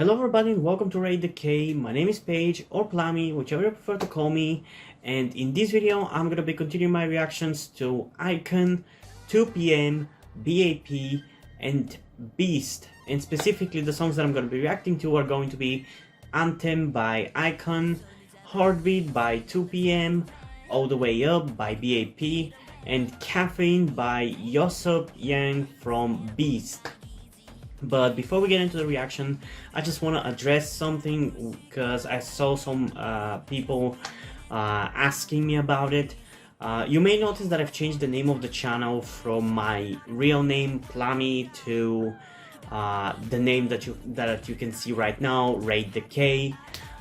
Hello everybody and welcome to Reaction-RtK. My name is Paige or Plami, whichever you prefer to call me, and in this video I'm going to be continuing my reactions to IKON, 2PM, B.A.P, and Beast. And specifically the songs that I'm going to be reacting to are going to be Anthem by IKON, Hearthbeat by 2PM, All the Way Up by B.A.P, and Caffeine by Yoseop from Beast. But before we get into the reaction, I just want to address something because I saw some people asking me about it. You may notice that I've changed the name of the channel from my real name Plami to the name that you can see right now, Reaction-RtK.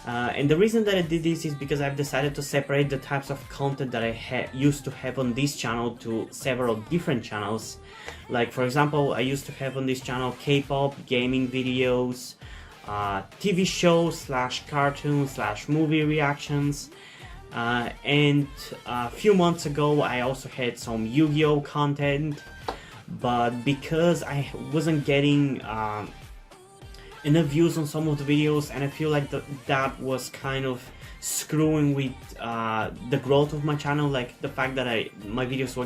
And the reason that I did this is because I've decided to separate the types of content that I used to have on this channel to several different channels. Like for example, I used to have on this channel K-pop, gaming videos, TV shows / cartoon / movie reactions, and a few months ago I also had some Yu-Gi-Oh content. But because I wasn't getting enough views on some of the videos, and I feel like that was kind of screwing with the growth of my channel, like the fact that my videos were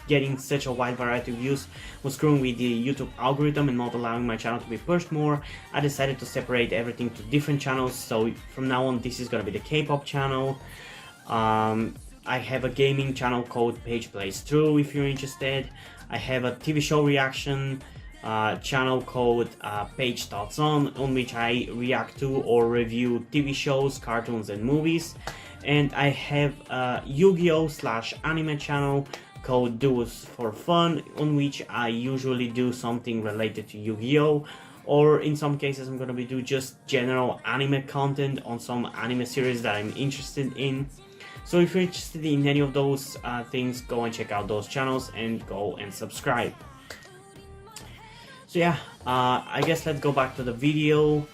getting such a wide variety of views was screwing with the YouTube algorithm and not allowing my channel to be pushed more. I decided to separate everything to different channels, so from now on this is gonna be the K-pop channel. I have a gaming channel called Paige Plays Through if you're interested. I have a TV show reaction channel called Paige Thoughts on which I react to or review TV shows, cartoons and movies. And I have a Yu-Gi-Oh / anime channel called Duos for Fun, on which I usually do something related to Yu-Gi-Oh, or in some cases I'm gonna be doing just general anime content on some anime series that I'm interested in. So if you're interested in any of those things, go and check out those channels and go and subscribe. So yeah, I guess let's go back to the video.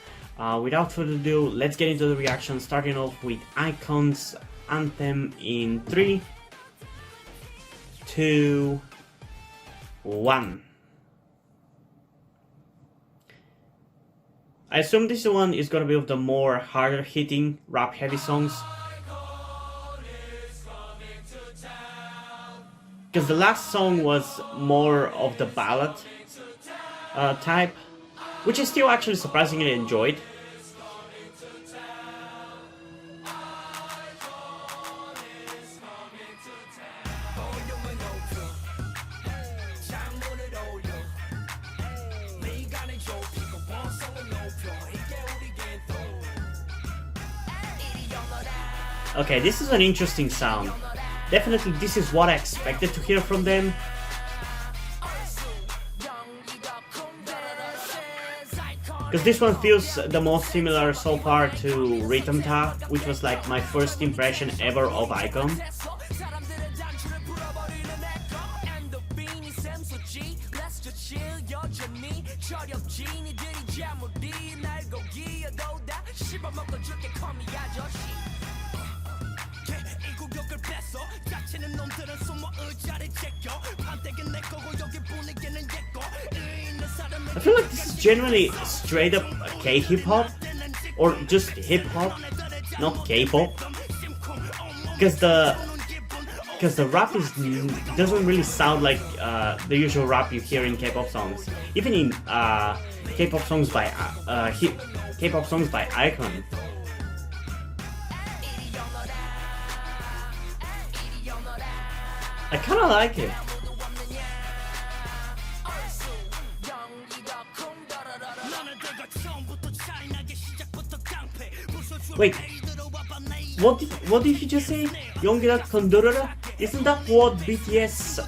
Without further ado, let's get into the reaction, starting off with IKON's Anthem in 3, 2, 1. I assume this one is gonna be of the more harder hitting rap heavy songs, because the last song was more of the ballad type, which I still actually surprisingly enjoyed. Okay, this is an interesting sound. Definitely this is what I expected to hear from them. Because this one feels the most similar so far to Rhythm-Ta, which was like my first impression ever of IKON. I feel like this is generally straight up K-hip-hop, or just hip-hop, not K-pop, because the rap doesn't really sound like the usual rap you hear in K-pop songs, even in K-pop songs by IKON. I kinda like it. Wait, what did you just say? Yongida Kondorora? Isn't that what BTS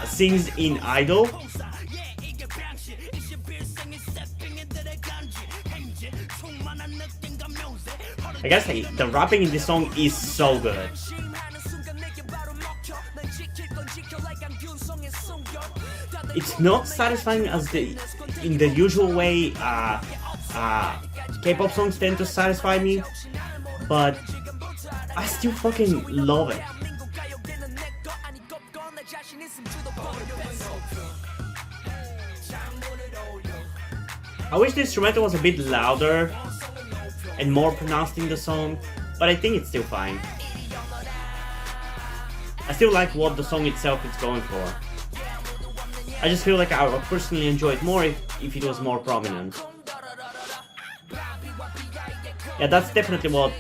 sings in Idol? I guess the rapping in this song is so good. It's not satisfying as in the usual way K-pop songs tend to satisfy me, but I still fucking love it. I wish the instrumental was a bit louder and more pronounced in the song, but I think it's still fine. I still like what the song itself is going for. I just feel like I would personally enjoy it more if it was more prominent. Yeah, that's definitely what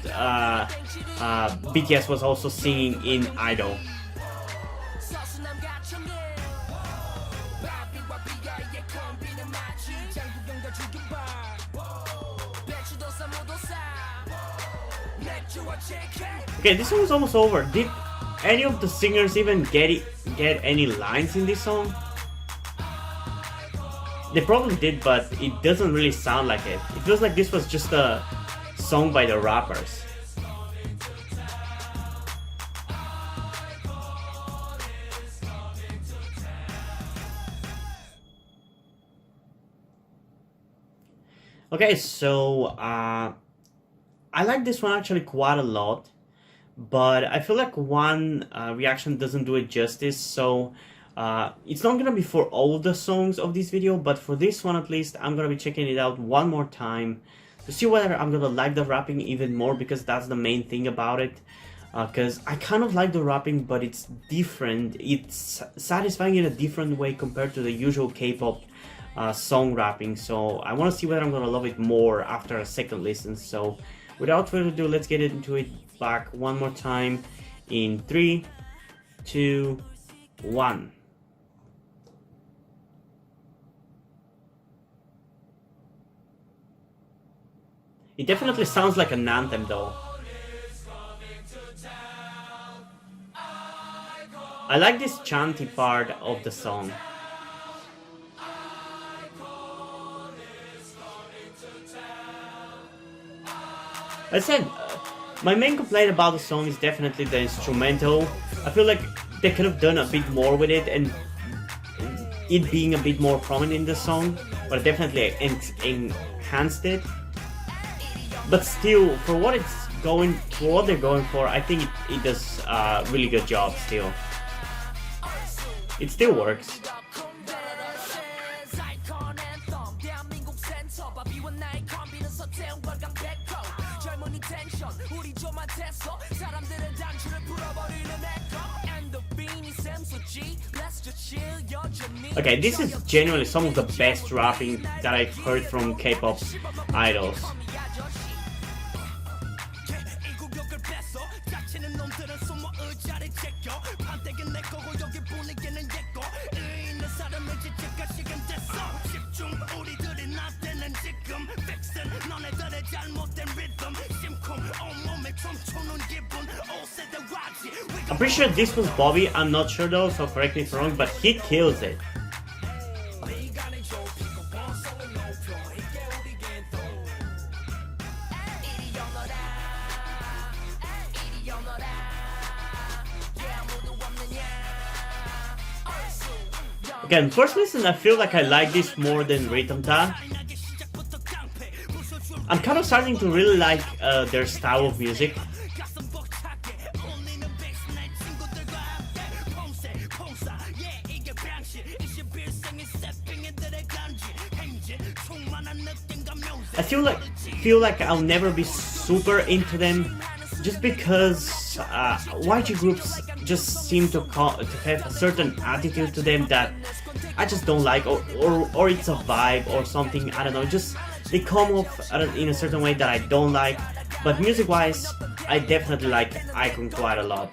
BTS was also singing in Idol. Okay, this song is almost over. Did any of the singers even get any lines in this song? They probably did, but it doesn't really sound like it. It feels like this was just a song by the rappers. Okay, so I like this one actually quite a lot, but I feel like one reaction doesn't do it justice, so it's not gonna be for all the songs of this video, but for this one at least, I'm gonna be checking it out one more time to see whether I'm gonna like the rapping even more, because that's the main thing about it. Because I kind of like the rapping, but it's different. It's satisfying in a different way compared to the usual K-pop song rapping. So I want to see whether I'm gonna love it more after a second listen. So without further ado, let's get into it back one more time in 3, 2, 1. It definitely sounds like an anthem though. I like this chanty part of the song. I said, my main complaint about the song is definitely the instrumental. I feel like they could have done a bit more with it, and it being a bit more prominent in the song, but definitely enhanced it. But still, for what they're going for, I think it does a really good job still. It still works. Okay, this is genuinely some of the best rapping that I've heard from K-pop idols. I'm pretty sure this was Bobby, I'm not sure though, so correct me if I'm wrong, but he kills it. Again, first listen, I feel like I like this more than Rhythm Ta. I'm kind of starting to really like their style of music. I feel like I'll never be super into them, just because YG groups just seem to have a certain attitude to them that I just don't like, or it's a vibe or something. I don't know. Just they come off in a certain way that I don't like. But music-wise, I definitely like IKON quite a lot.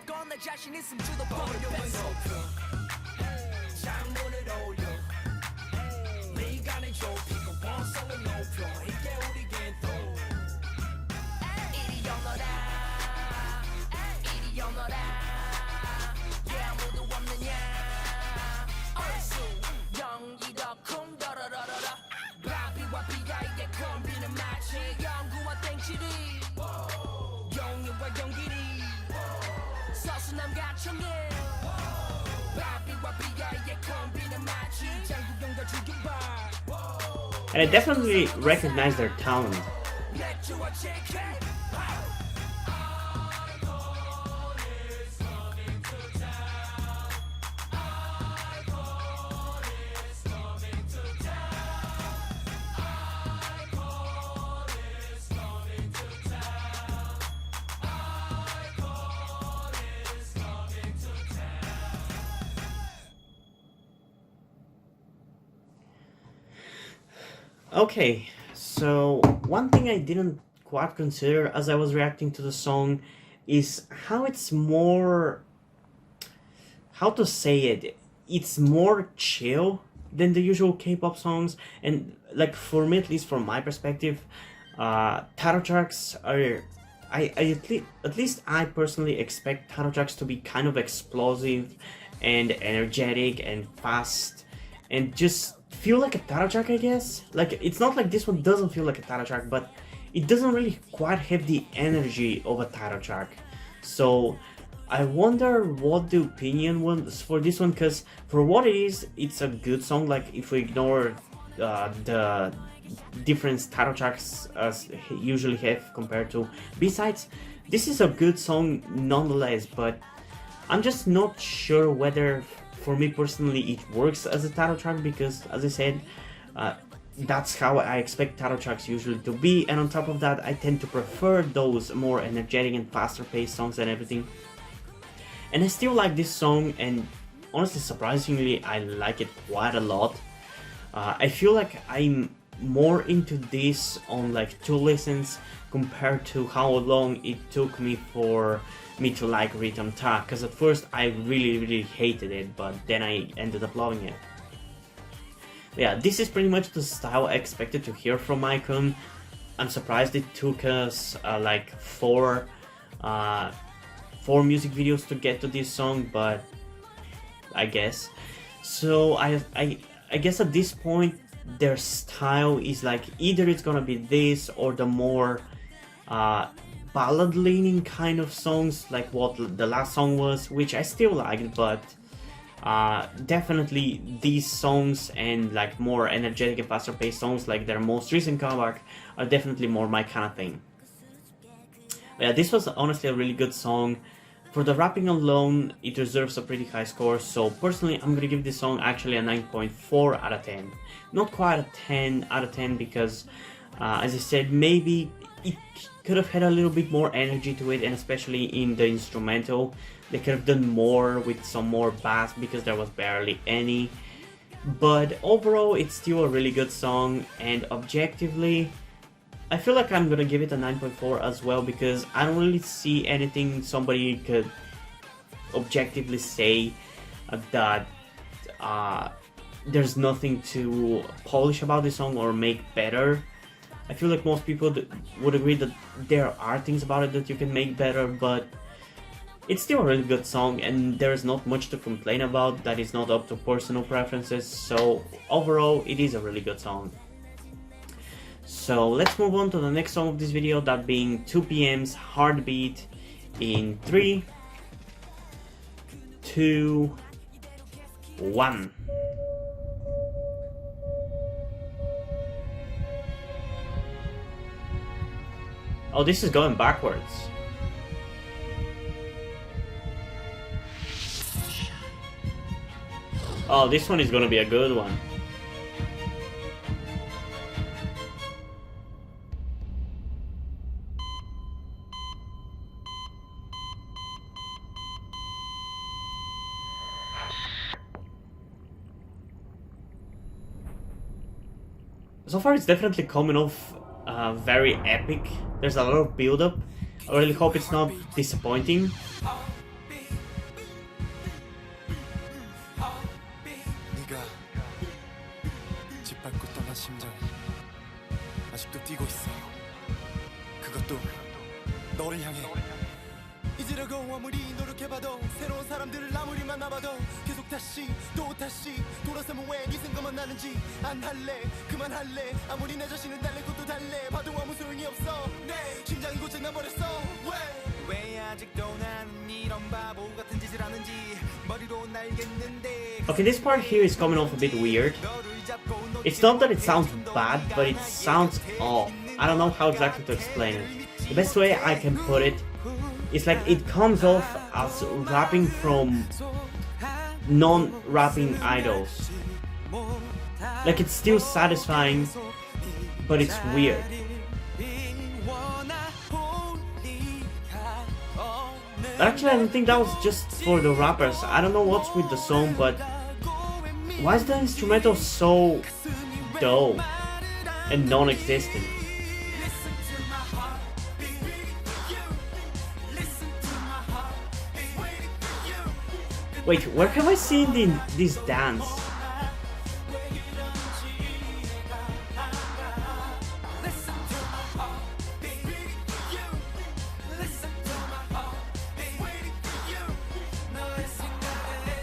And I definitely recognize their talent. Okay, so one thing I didn't quite consider as I was reacting to the song is how it's more, how to say it, it's more chill than the usual K-pop songs. And like for me, at least from my perspective, title tracks are, at least I personally expect title tracks to be kind of explosive and energetic and fast and just feel like a title track, I guess. Like it's not like this one doesn't feel like a title track, but it doesn't really quite have the energy of a title track. So I wonder what the opinion was for this one, because for what it is, it's a good song. Like if we ignore the different title tracks as usually have compared to B-sides, this is a good song nonetheless. But I'm just not sure whether, for me personally, it works as a title track, because as I said, that's how I expect title tracks usually to be, and on top of that, I tend to prefer those more energetic and faster paced songs and everything. And I still like this song, and honestly, surprisingly, I like it quite a lot. I feel like I'm more into this on like 2 listens compared to how long it took me for me to like Reaction-RtK, because at first I really hated it, but then I ended up loving it. Yeah, this is pretty much the style I expected to hear from IKON. I'm surprised it took us like four music videos to get to this song, but I guess. So I guess at this point their style is like either it's gonna be this or the more ballad leaning kind of songs like what the last song was, which I still liked, but definitely these songs and like more energetic and faster paced songs like their most recent comeback are definitely more my kind of thing. But yeah, this was honestly a really good song. For the rapping alone, it deserves a pretty high score, so personally I'm gonna give this song actually a 9.4 out of 10. Not quite a 10 out of 10 because as I said, maybe it could have had a little bit more energy to it, and especially in the instrumental they could have done more with some more bass because there was barely any. But overall it's still a really good song, and objectively I feel like I'm gonna give it a 9.4 as well, because I don't really see anything somebody could objectively say that there's nothing to polish about this song or make better. I feel like most people would agree that there are things about it that you can make better, but it's still a really good song and there's not much to complain about that is not up to personal preferences, so overall it is a really good song. So let's move on to the next song of this video, that being 2PM's Hearthbeat in 3, 2, 1. Oh, this is going backwards. Oh, this one is gonna be a good one. So far it's definitely coming off very epic. There's a lot of build up. I really hope it's not disappointing. Okay, this part here is coming off a bit weird. It's not that it sounds bad, but it sounds off. I don't know how exactly to explain it. The best way I can put it is like it comes off as rapping from non-rapping idols. Like it's still satisfying, but it's weird. Actually, I don't think that was just for the rappers. I don't know what's with the song, but why is the instrumental so dull? and non-existent. Wait, where have I seen this dance?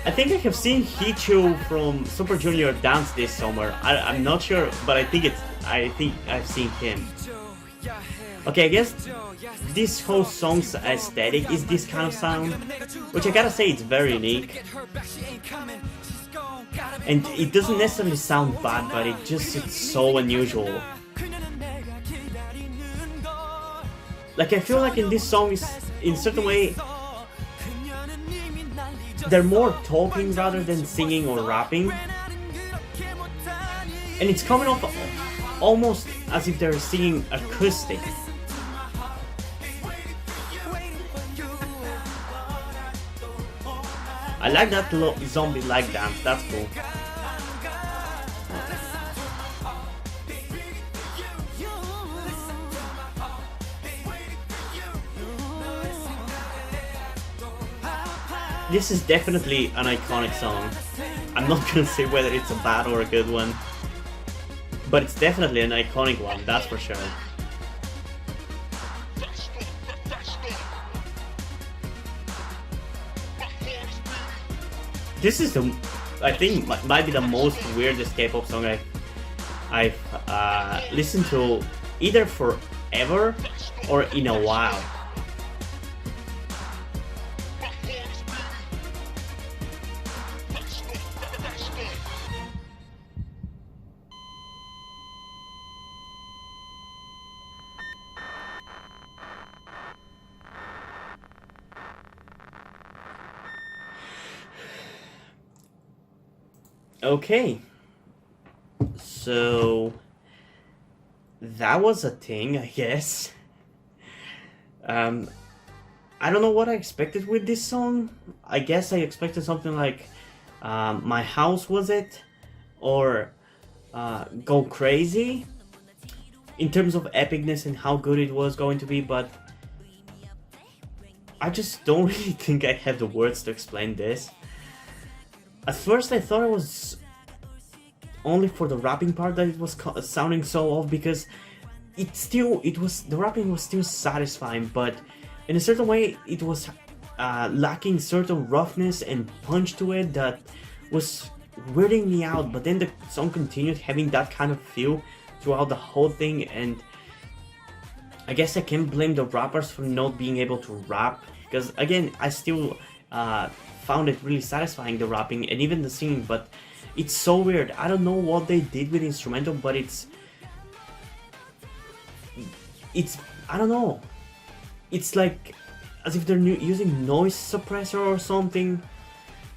I think I have seen Hichu from Super Junior dance this summer. I'm not sure, but I think I've seen him. Okay, I guess this whole song's aesthetic is this kind of sound, which I gotta say it's very unique. And it doesn't necessarily sound bad, but it's so unusual. Like, I feel like in this song is, in a certain way, they're more talking rather than singing or rapping. And it's coming off almost as if they're singing acoustic. I like that zombie-like dance, that's cool. This is definitely an iconic song. I'm not gonna say whether it's a bad or a good one, but it's definitely an iconic one, that's for sure. This is I think might be the most weirdest K-pop song I've listened to either forever or in a while. Okay, so that was a thing, I guess. I don't know what I expected with this song. I guess I expected something like My House Was It, or Go Crazy, in terms of epicness and how good it was going to be, but I just don't really think I have the words to explain this. At first I thought it was only for the rapping part that it was sounding so off, because the rapping was still satisfying, but in a certain way it was lacking certain roughness and punch to it that was weirding me out. But then the song continued having that kind of feel throughout the whole thing, and I guess I can't blame the rappers for not being able to rap, because again, I still found it really satisfying, the rapping and even the singing, but it's so weird. I don't know what they did with the instrumental, but it's I don't know. It's like as if they're using noise suppressor or something.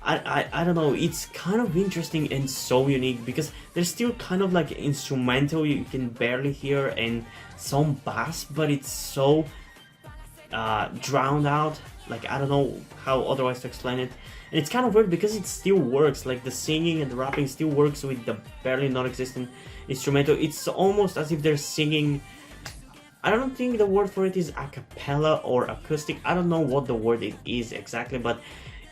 I don't know. It's kind of interesting and so unique, because there's still kind of like instrumental you can barely hear and some bass, but it's so drowned out. Like, I don't know how otherwise to explain it. And it's kind of weird because it still works. Like, the singing and the rapping still works with the barely non-existent instrumental. It's almost as if they're singing. I don't think the word for it is a cappella or acoustic. I don't know what the word it is exactly, but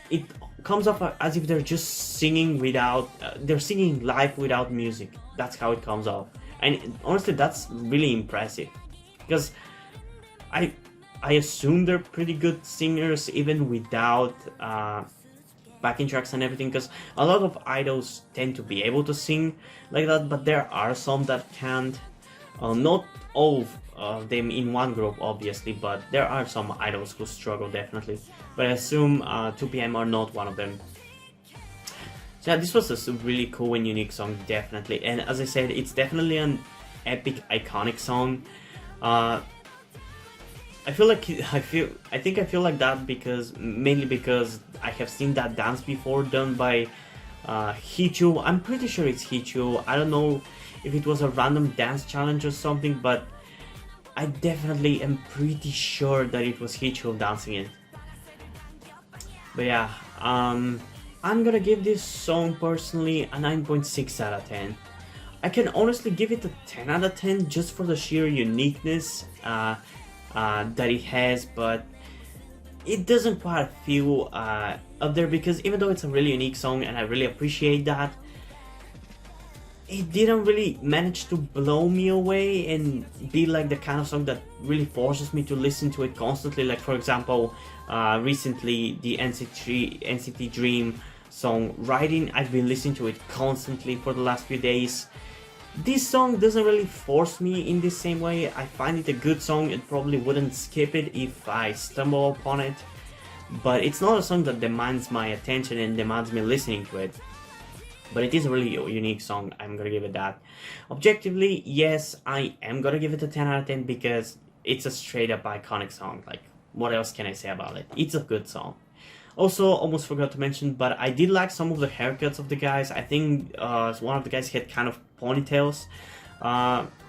it comes off as if they're just singing without, they're singing live without music. That's how it comes off. And honestly, that's really impressive, because I assume they're pretty good singers even without backing tracks and everything, because a lot of idols tend to be able to sing like that, but there are some that can't. Not all of them in one group, obviously, but there are some idols who struggle, definitely. But I assume 2PM are not one of them. So yeah, this was a really cool and unique song, definitely. And as I said, it's definitely an epic, iconic song. I feel like I feel like that mainly because I have seen that dance before done by Hichu. I'm pretty sure it's Hichu. I don't know if it was a random dance challenge or something, but I definitely am pretty sure that it was Hichu dancing it. But yeah, I'm gonna give this song personally a 9.6 out of 10. I can honestly give it a 10 out of 10 just for the sheer uniqueness that it has, but it doesn't quite feel up there, because even though it's a really unique song and I really appreciate that, it didn't really manage to blow me away and be like the kind of song that really forces me to listen to it constantly. Like, for example, recently the NCT Dream song Writing, I've been listening to it constantly for the last few days. This song doesn't really force me in the same way. I find it a good song and probably wouldn't skip it if I stumble upon it, but it's not a song that demands my attention and demands me listening to it. But it is a really unique song, I'm gonna give it that. Objectively, yes, I am gonna give it a 10 out of 10 because it's a straight up iconic song. Like, what else can I say about it? It's a good song. Also, almost forgot to mention, but I did like some of the haircuts of the guys. I think one of the guys had kind of ponytails,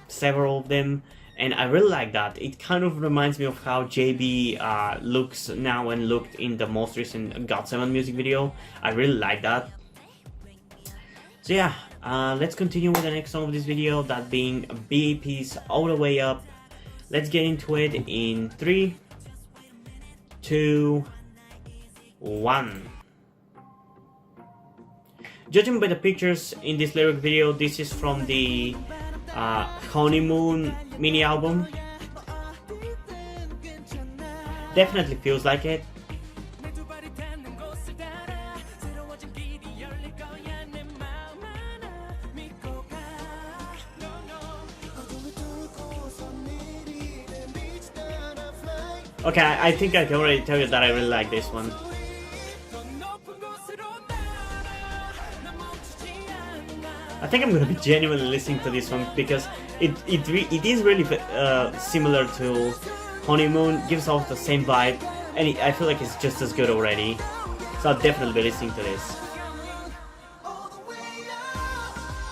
several of them, and I really like that. It kind of reminds me of how JB looks now and looked in the most recent GOT7 music video. I really like that. So yeah, let's continue with the next song of this video, that being B.A.P's All the Way Up. Let's get into it in 3, 2, 1. Judging by the pictures in this lyric video, this is from the Honeymoon mini album. Definitely feels like it. Okay, I think I can already tell you that I really like this one. I think I'm gonna be genuinely listening to this one because it is really similar to Honeymoon, gives off the same vibe, and I feel like it's just as good already. So I'll definitely be listening to this.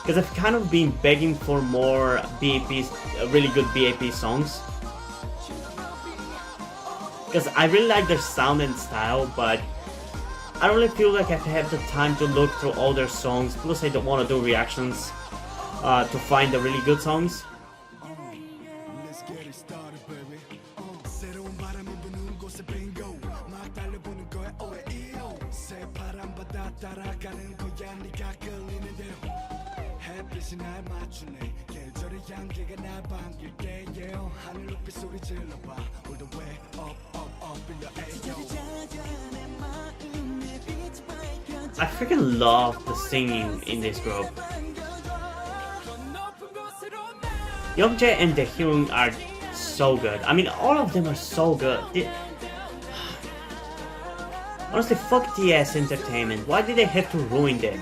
Because I've kind of been begging for more B.A.P's, really good B.A.P songs. Because I really like their sound and style, but I don't really feel like I have the time to look through all their songs. Plus, I don't want to do reactions to find the really good songs. I freaking love the singing in this group. Youngjae and Daehyun are so good. I mean, all of them are so good. Honestly, fuck TS Entertainment. Why did they have to ruin them?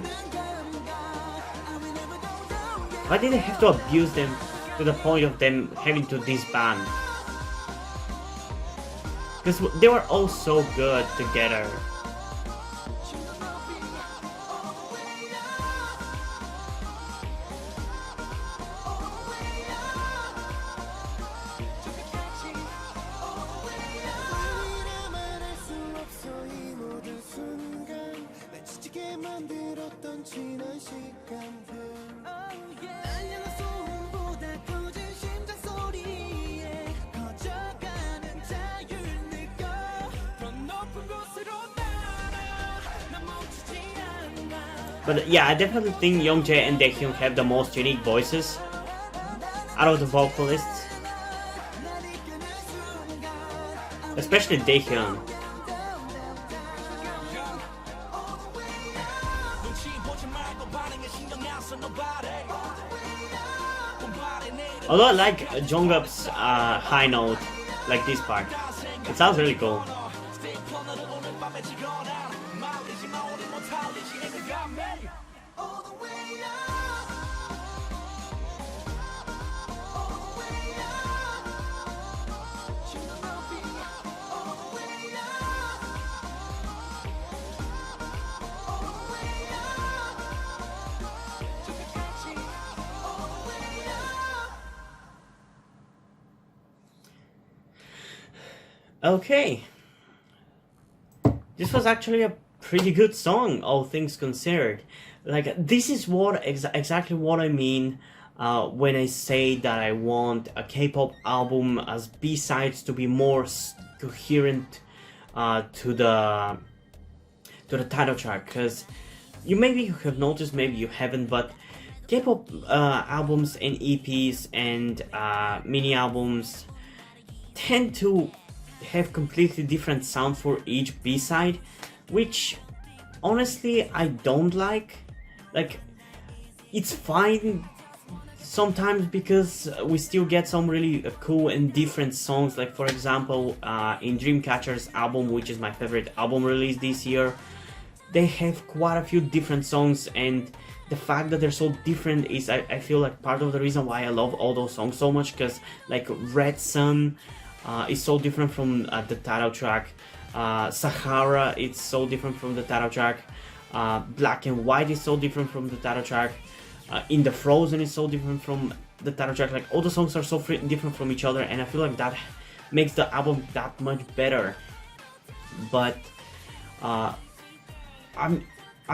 Why did they have to abuse them to the point of them having to disband? Because they were all so good together. But yeah, I definitely think Youngjae and Daehyun have the most unique voices out of the vocalists. Especially Daehyun. Although I like Jungkook's high note, like this part. It sounds really cool. Okay. This was actually a pretty good song, all things considered. Like, this is what exactly what I mean when I say that I want a K-pop album as B-sides to be more coherent to the title track, because you maybe have noticed, maybe you haven't, but K-pop albums and EPs and mini albums tend to have completely different sound for each B-side, which honestly I don't like. Like, it's fine sometimes because we still get some really cool and different songs, like for example in Dreamcatcher's album, which is my favorite album release this year, they have quite a few different songs, and the fact that they're so different is I feel like part of the reason why I love all those songs so much, because like Red Sun is so different from the title track, Sahara it's so different from the title track, Black and White is so different from the title track, In the Frozen is so different from the title track. Like, all the songs are so different from each other, and I feel like that makes the album that much better. But I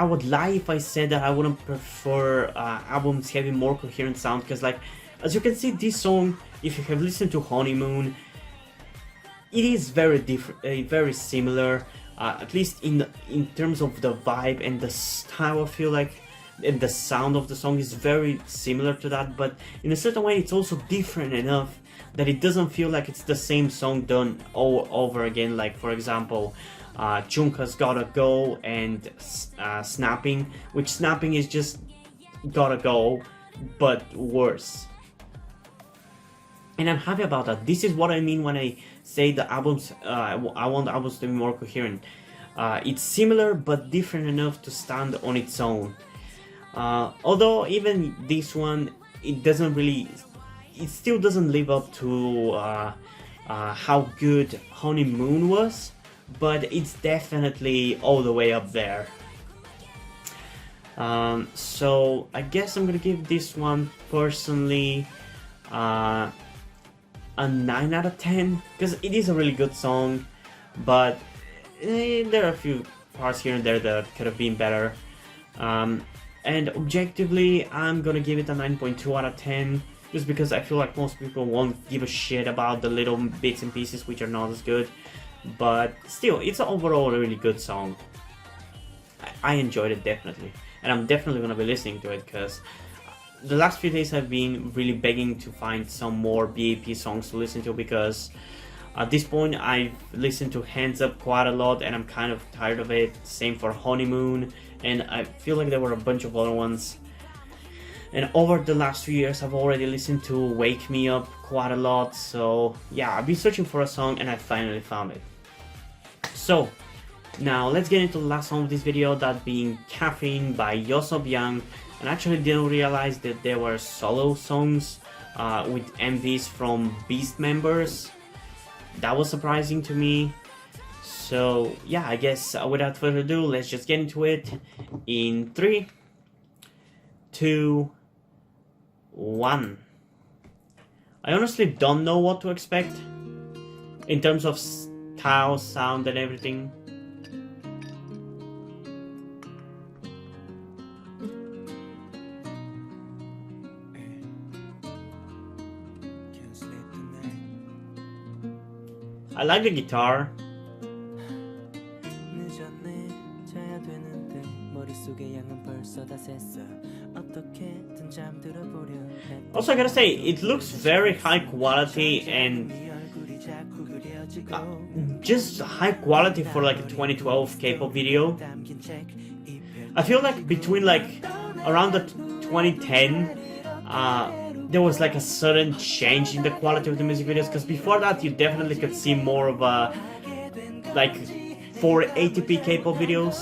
would lie if I said that I wouldn't prefer albums having more coherent sound, because like, as you can see, this song, if you have listened to Honeymoon, it is very different, very similar, at least in terms of the vibe and the style. I feel like, and the sound of the song is very similar to that, but in a certain way it's also different enough that it doesn't feel like it's the same song done all over again. Like for example, Jungkook's Gotta Go and Snapping, which Snapping is just Gotta Go but worse. And I'm happy about that. This is what I mean when I say the albums, I want albums to be more coherent. It's similar but different enough to stand on its own. Although even this one, it still doesn't live up to how good Honeymoon was, but it's definitely all the way up there. So I guess I'm gonna give this one personally a 9 out of 10, because it is a really good song, but there are a few parts here and there that could have been better. And objectively, I'm gonna give it a 9.2 out of 10, just because I feel like most people won't give a shit about the little bits and pieces which are not as good. But still, it's an overall really good song. I enjoyed it definitely, and I'm definitely gonna be listening to it, because the last few days I've been really begging to find some more B.A.P songs to listen to, because at this point I've listened to Hands Up quite a lot and I'm kind of tired of it. Same for Honeymoon, and I feel like there were a bunch of other ones. And over the last few years I've already listened to Wake Me Up quite a lot, so yeah, I've been searching for a song and I finally found it. So now let's get into the last song of this video, that being Caffeine by Yoseop. And I actually didn't realize that there were solo songs with MVs from Beast members. That was surprising to me. So yeah, I guess without further ado, let's just get into it in 3, 2, 1. I honestly don't know what to expect in terms of style, sound and everything. I like the guitar. Also, I gotta say, it looks very high quality, and just high quality for like a 2012 K-pop video. I feel like between like around the 2010 there was like a sudden change in the quality of the music videos, because before that you definitely could see more of a like 480p K-pop videos,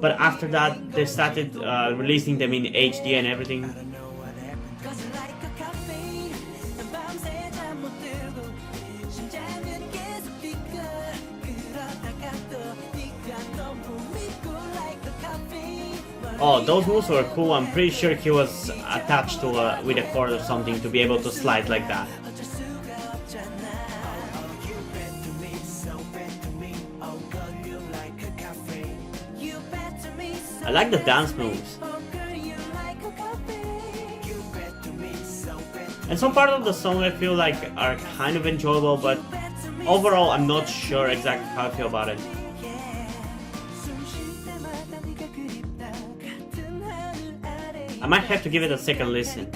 but after that they started releasing them in HD and everything. Oh, those moves were cool. I'm pretty sure he was attached to with a cord or something to be able to slide like that. like the dance moves. And some part of the song I feel like are kind of enjoyable, but overall I'm not sure exactly how I feel about it. I might have to give it a second listen.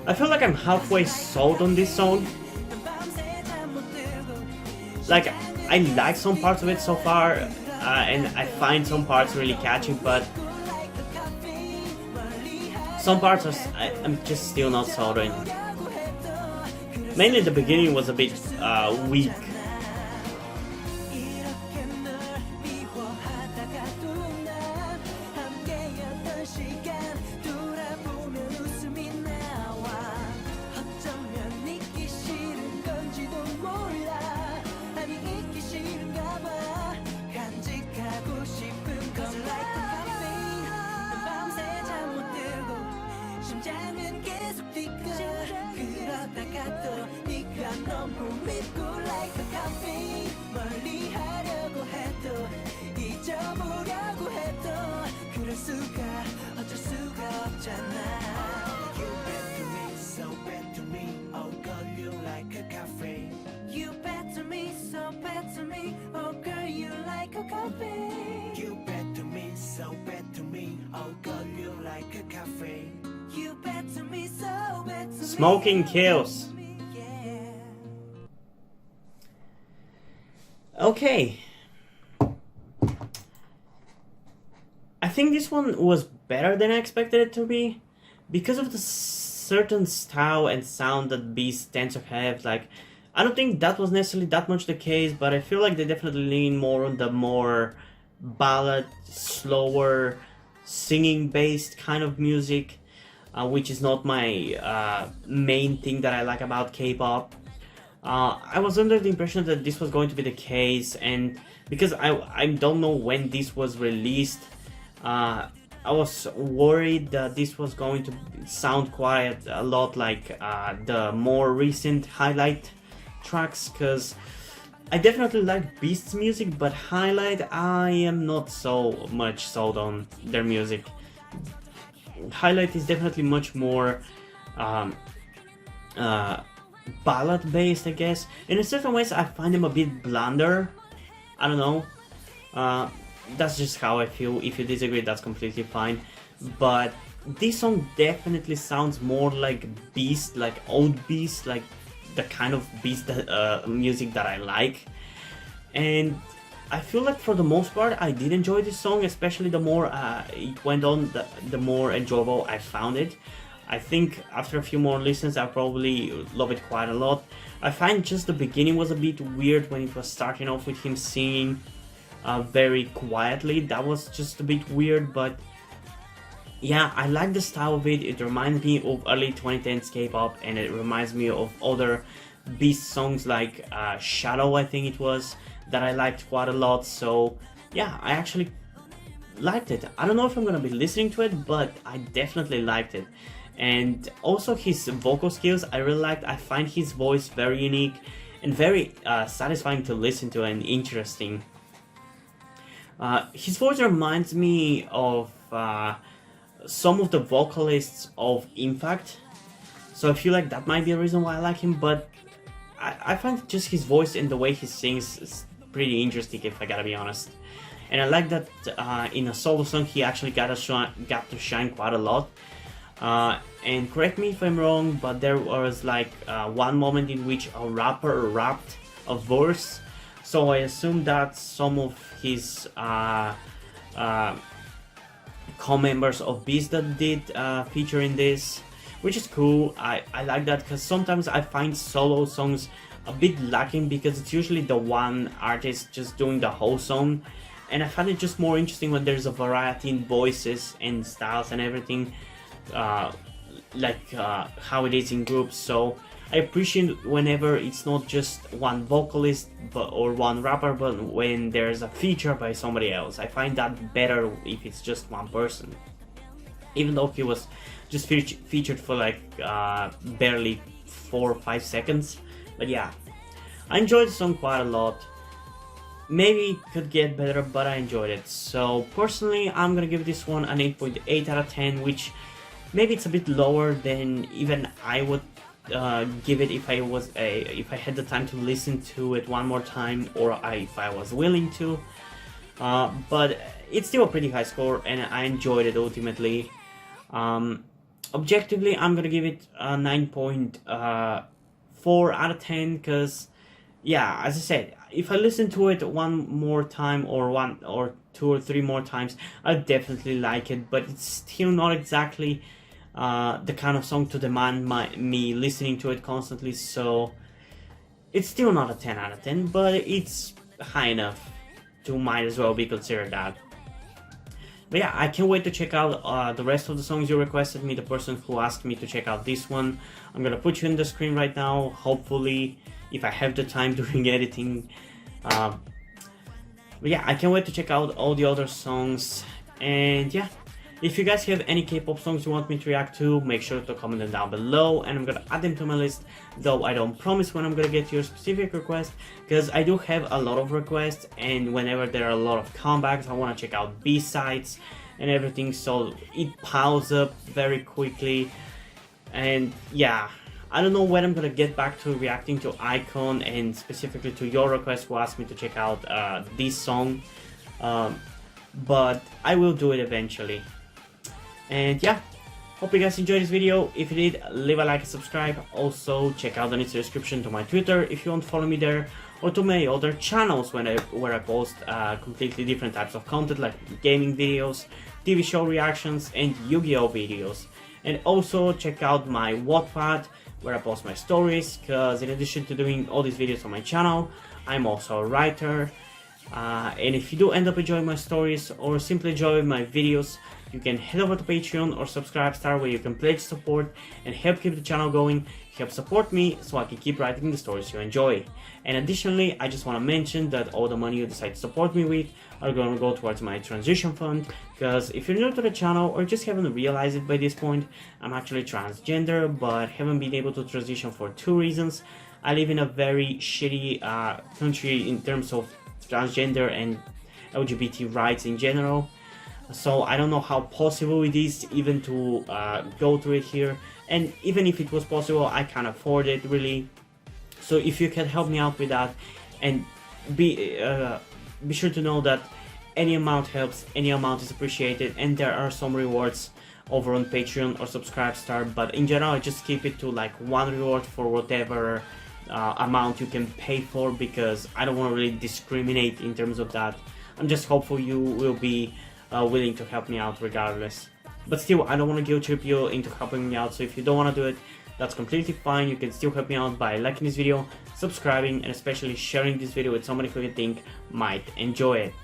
I feel like I'm halfway sold on this song. Like, I like some parts of it so far, and I find some parts really catchy, but some parts I'm just still not sold on. Mainly the beginning was a bit weak. Smoking kills. Okay. I think this one was better than I expected it to be, because of the certain style and sound that Beast tends to have. Like, I don't think that was necessarily that much the case, but I feel like they definitely lean more on the more ballad, slower, singing-based kind of music. Which is not my main thing that I like about K-pop. I was under the impression that this was going to be the case, and because I don't know when this was released, I was worried that this was going to sound quite a lot like the more recent Highlight tracks, because I definitely like Beast's music, but Highlight, I am not so much sold on their music. Highlight is definitely much more ballad based, I guess. In a certain ways I find them a bit blunder. I don't know, that's just how I feel. If you disagree, that's completely fine, but this song definitely sounds more like Beast, like old Beast, like the kind of Beast that, music that I like. And I feel like for the most part I did enjoy this song, especially the more it went on, the more enjoyable I found it. I think after a few more listens I'll probably love it quite a lot. I find just the beginning was a bit weird when it was starting off with him singing very quietly. That was just a bit weird, but yeah, I like the style of it. It reminds me of early 2010s K-pop, and it reminds me of other Beast songs like Shadow, I think it was, that I liked quite a lot. So yeah, I actually liked it. I don't know if I'm gonna be listening to it, but I definitely liked it. And also his vocal skills I really liked. I find his voice very unique and very satisfying to listen to and interesting. His voice reminds me of some of the vocalists of Impact, so I feel like that might be a reason why I like him, but I find just his voice and the way he sings is pretty interesting, if I gotta be honest. And I like that in a solo song he actually got to shine quite a lot. And correct me if I'm wrong, but there was like one moment in which a rapper rapped a verse, so I assume that some of his co-members of Beast that did feature in this, which is cool. I like that, because sometimes I find solo songs a bit lacking, because it's usually the one artist just doing the whole song, and I find it just more interesting when there's a variety in voices and styles and everything, how it is in groups. So I appreciate whenever it's not just one vocalist or one rapper, but when there's a feature by somebody else. I find that better if it's just one person, even though he was just featured for like barely 4 or 5 seconds. But yeah, I enjoyed the song quite a lot. Maybe it could get better, but I enjoyed it. So personally, I'm gonna give this one an 8.8 out of 10, which maybe it's a bit lower than even I would give it if I had the time to listen to it one more time, or if I was willing to. But it's still a pretty high score, and I enjoyed it ultimately. Objectively, I'm gonna give it a 9.4 out of 10, because yeah, as I said, if I listen to it one more time, or 1 or 2 or 3 more times, I definitely like it. But it's still not exactly the kind of song to demand me listening to it constantly. So it's still not a 10 out of 10, but it's high enough to might as well be considered that. But yeah, I can't wait to check out the rest of the songs you requested me, the person who asked me to check out this one. I'm gonna put you in the screen right now, hopefully, if I have the time during editing. But yeah, I can't wait to check out all the other songs. And yeah, if you guys have any K-pop songs you want me to react to, make sure to comment them down below, and I'm gonna add them to my list, though I don't promise when I'm gonna get your specific request, because I do have a lot of requests, and whenever there are a lot of comebacks, I want to check out B-sides and everything, so it piles up very quickly. And yeah, I don't know when I'm gonna get back to reacting to IKON, and specifically to your request who asked me to check out this song, but I will do it eventually. And yeah, hope you guys enjoyed this video. If you did, leave a like and subscribe. Also, check out the link in the description to my Twitter if you want to follow me there, or to my other channels where I post completely different types of content, like gaming videos, TV show reactions, and Yu-Gi-Oh videos. And also check out my Wattpad, where I post my stories, because in addition to doing all these videos on my channel, I'm also a writer. And if you do end up enjoying my stories, or simply enjoying my videos, you can head over to Patreon or Subscribestar, where you can pledge support and help keep the channel going, help support me so I can keep writing the stories you enjoy. And additionally, I just want to mention that all the money you decide to support me with are going to go towards my transition fund, because if you're new to the channel or just haven't realized it by this point, I'm actually transgender, but haven't been able to transition for 2 reasons. I live in a very shitty country in terms of transgender and LGBT rights in general. So I don't know how possible it is even to go through it here, and even if it was possible, I can't afford it really. So if you can help me out with that, and be sure to know that any amount helps, any amount is appreciated, and there are some rewards over on Patreon or Subscribestar, but in general I just keep it to like 1 reward for whatever amount you can pay for, because I don't want to really discriminate in terms of that. I'm just hopeful you will be willing to help me out regardless. But still, I don't want to guilt trip you into helping me out, so if you don't want to do it, that's completely fine. You can still help me out by liking this video, subscribing, and especially sharing this video with somebody who you think might enjoy it.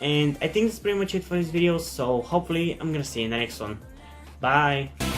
And I think that's pretty much it for this video, so hopefully I'm gonna see you in the next one. Bye!